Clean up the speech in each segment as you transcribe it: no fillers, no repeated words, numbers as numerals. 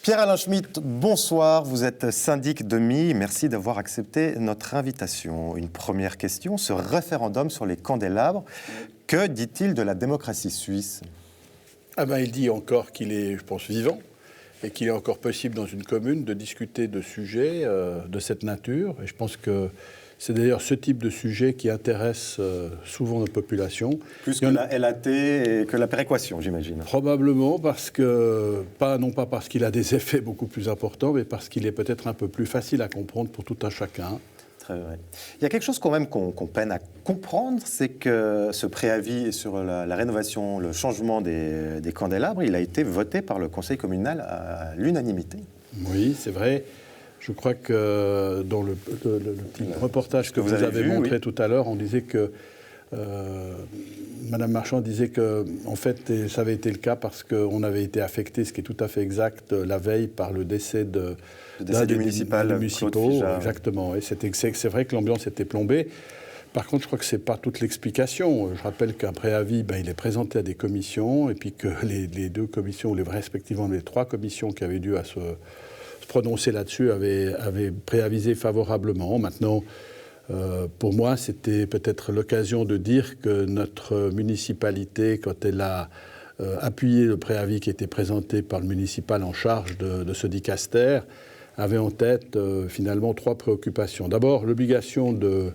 Pierre-Alain Schmitt, bonsoir. Vous êtes syndic de Milles. Merci d'avoir accepté notre invitation. Une première question, ce référendum sur les candélabres, que dit-il de la démocratie suisse ? Il dit encore qu'il est, je pense, vivant et qu'il est encore possible dans une commune de discuter de sujets de cette nature. Et je pense que c'est d'ailleurs ce type de sujet qui intéresse souvent nos populations. Plus que la LAT et que la péréquation, j'imagine. Probablement parce que, non pas parce qu'il a des effets beaucoup plus importants, mais parce qu'il est peut-être un peu plus facile à comprendre pour tout un chacun. Très vrai. Il y a quelque chose quand même qu'on peine à comprendre, c'est que ce préavis sur la rénovation, le changement des candélabres, il a été voté par le conseil communal à l'unanimité. Oui, c'est vrai. Je crois que dans le petit reportage que vous avez montré tout à l'heure, on disait que Madame Marchand disait que, en fait, ça avait été le cas parce qu'on avait été affecté, ce qui est tout à fait exact, la veille par le décès d'un des municipaux. Exactement. Et c'est vrai que l'ambiance était plombée. Par contre, je crois que ce n'est pas toute l'explication. Je rappelle qu'un préavis, il est présenté à des commissions, et puis que les deux commissions, ou respectivement les trois commissions qui avaient dû se prononcer là-dessus avaient préavisé favorablement. Maintenant, pour moi, c'était peut-être l'occasion de dire que notre municipalité, quand elle a appuyé le préavis qui était présenté par le municipal en charge de ce dicaster, avait en tête finalement trois préoccupations. D'abord, l'obligation de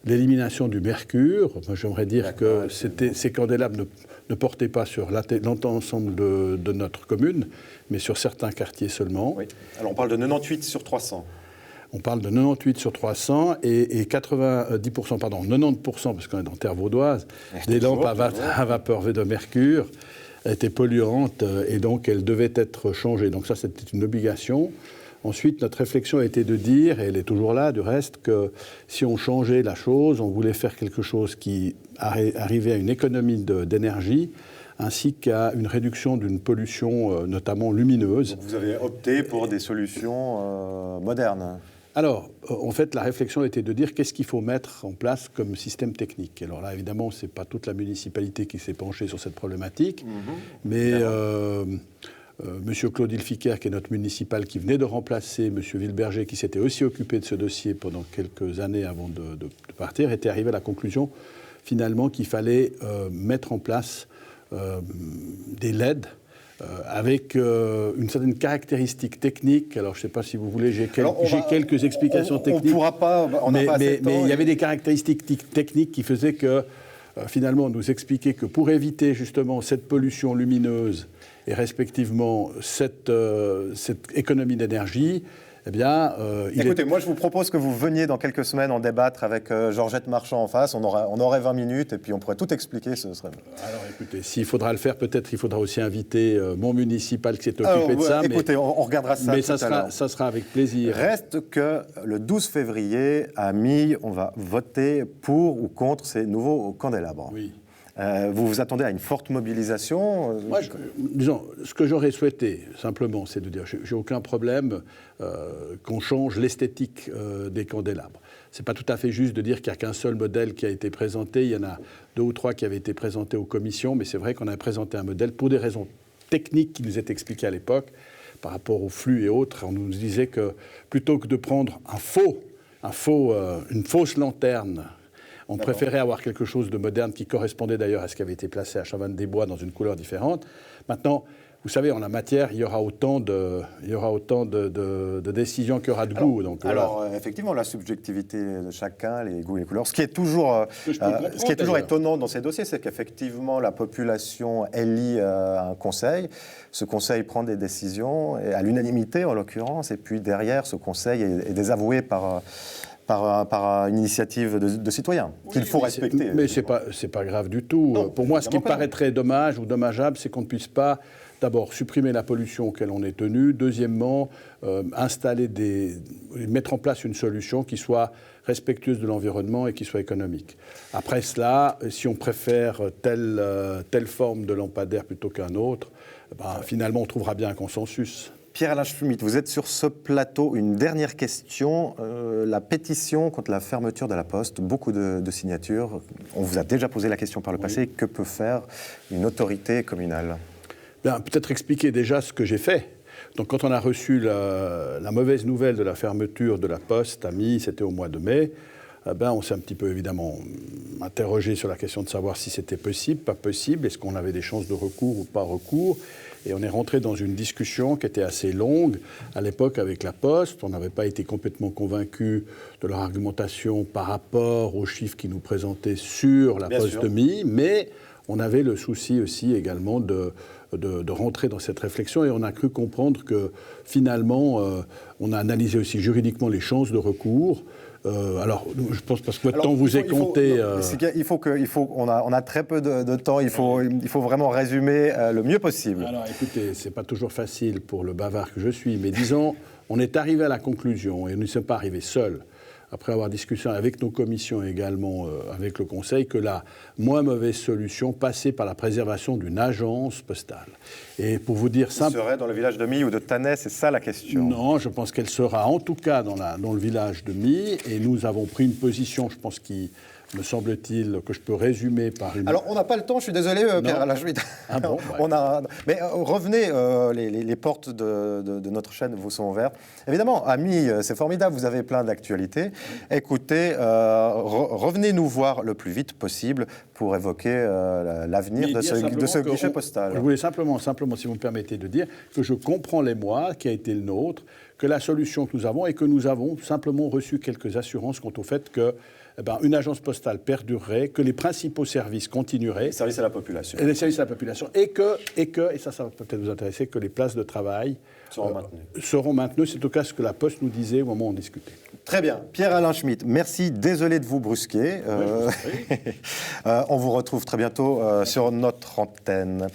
l'élimination du mercure. Moi, j'aimerais dire que ces candélabres ne portaient pas sur l'ensemble de notre commune, mais sur certains quartiers seulement. Oui. Alors on parle de 98 sur 300. On parle de 98 sur 300 et 90%, parce qu'on est dans terre vaudoise, des lampes à vapeur de mercure étaient polluantes et donc elles devaient être changées. Donc ça, c'était une obligation. Ensuite, notre réflexion a été de dire, et elle est toujours là du reste, que si on changeait la chose, on voulait faire quelque chose qui arrivait à une économie d'énergie, ainsi qu'à une réduction d'une pollution, notamment lumineuse. Donc vous avez opté pour des solutions modernes. Alors, en fait, la réflexion était de dire qu'est-ce qu'il faut mettre en place comme système technique. Alors là, évidemment, ce n'est pas toute la municipalité qui s'est penchée sur cette problématique, mais Monsieur Claude Hilfiker, qui est notre municipal, qui venait de remplacer Monsieur Villeberger, qui s'était aussi occupé de ce dossier pendant quelques années avant de partir, était arrivé à la conclusion, finalement, qu'il fallait mettre en place des LED avec une certaine caractéristique technique. Alors, je ne sais pas si vous voulez, j'ai quelques explications techniques. On ne pourra pas, on n'a pas assez de temps. Mais il y avait des caractéristiques techniques qui faisaient que, finalement, on nous expliquait que pour éviter justement cette pollution lumineuse et respectivement cette économie d'énergie, eh bien... Écoutez, moi je vous propose que vous veniez dans quelques semaines en débattre avec Georgette Marchand en face. On aurait 20 minutes et puis on pourrait tout expliquer. Ce serait... Alors écoutez, s'il faudra le faire, peut-être il faudra aussi inviter mon municipal qui s'est occupé de ça. Écoutez, on regardera ça tout à l'heure. Ça sera avec plaisir. Reste que le 12 février, à Milles, on va voter pour ou contre ces nouveaux candélabres. Oui. Vous vous attendez à une forte mobilisation Moi, disons, ce que j'aurais souhaité, simplement, c'est de dire j'ai aucun problème qu'on change l'esthétique des candélabres. Ce n'est pas tout à fait juste de dire qu'il n'y a qu'un seul modèle qui a été présenté. Il y en a 2 ou 3 qui avaient été présentés aux commissions, mais c'est vrai qu'on a présenté un modèle pour des raisons techniques qui nous étaient expliquées à l'époque, par rapport au flux et autres. On nous disait que plutôt que de prendre une fausse lanterne, on préférait avoir quelque chose de moderne qui correspondait d'ailleurs à ce qui avait été placé à Chavannes-des-Bois dans une couleur différente. Maintenant, vous savez, en la matière, il y aura autant de décisions qu'il y aura de goûts. Donc, alors effectivement, la subjectivité de chacun, les goûts et les couleurs. Ce qui est toujours étonnant dans ces dossiers, c'est qu'effectivement, la population élit un conseil. Ce conseil prend des décisions, et à l'unanimité en l'occurrence, et puis derrière, ce conseil est désavoué par une initiative de citoyens, qu'il faut respecter. Mais c'est pas grave du tout. Non, pour moi, ce qui me paraîtrait dommage ou dommageable, c'est qu'on ne puisse pas, d'abord, supprimer la pollution auquel on est tenu. Deuxièmement, mettre en place une solution qui soit respectueuse de l'environnement et qui soit économique. Après cela, si on préfère telle forme de lampadaire plutôt qu'un autre, finalement, on trouvera bien un consensus. Pierre-Alain Schmitt, vous êtes sur ce plateau. Une dernière question. La pétition contre la fermeture de la Poste, beaucoup de signatures. On vous a déjà posé la question par le passé. Que peut faire une autorité communale ? Peut-être expliquer déjà ce que j'ai fait. Donc quand on a reçu la mauvaise nouvelle de la fermeture de la Poste c'était au mois de mai, on s'est un petit peu évidemment interrogé sur la question de savoir si c'était possible, pas possible, est-ce qu'on avait des chances de recours ou pas recours. Et on est rentré dans une discussion qui était assez longue à l'époque avec la Poste. On n'avait pas été complètement convaincus de leur argumentation par rapport aux chiffres qu'ils nous présentaient sur la Poste Demi, mais on avait le souci aussi également de rentrer dans cette réflexion et on a cru comprendre que finalement, on a analysé aussi juridiquement les chances de recours. Alors, je pense parce que votre temps vous est compté. On a très peu de temps. Il faut vraiment résumer le mieux possible. Alors, écoutez, c'est pas toujours facile pour le bavard que je suis, mais disons, on est arrivé à la conclusion et nous ne sommes pas arrivés seuls. Après avoir discuté avec nos commissions et également avec le Conseil, que la moins mauvaise solution passait par la préservation d'une agence postale. Et pour vous dire simple... Elle serait dans le village de My ou de Tannay, c'est ça la question? Non, je pense qu'elle sera en tout cas dans le village de My. Et nous avons pris une position, je pense, qui me semble-t-il, que je peux résumer par une... Alors, on n'a pas le temps, je suis désolé, Pierre-Alain Schmitt. Ah bon, Mais revenez, les portes de notre chaîne vous sont ouvertes. Évidemment, amis, c'est formidable, vous avez plein d'actualités. Écoutez, revenez nous voir le plus vite possible pour évoquer l'avenir de ce guichet postal. Je voulais simplement, si vous me permettez de dire, que je comprends l'émoi qui a été le nôtre, que la solution que nous avons est que nous avons simplement reçu quelques assurances quant au fait que une agence postale perdurerait, que les principaux services continueraient. Les services à la population. Et les services à la population. Et ça va peut-être vous intéresser, que les places de travail seront maintenues. C'est au cas ce que la Poste nous disait au moment où on discutait. Très bien. Pierre-Alain Schmitt, merci. Désolé de vous brusquer. On vous retrouve très bientôt sur notre antenne.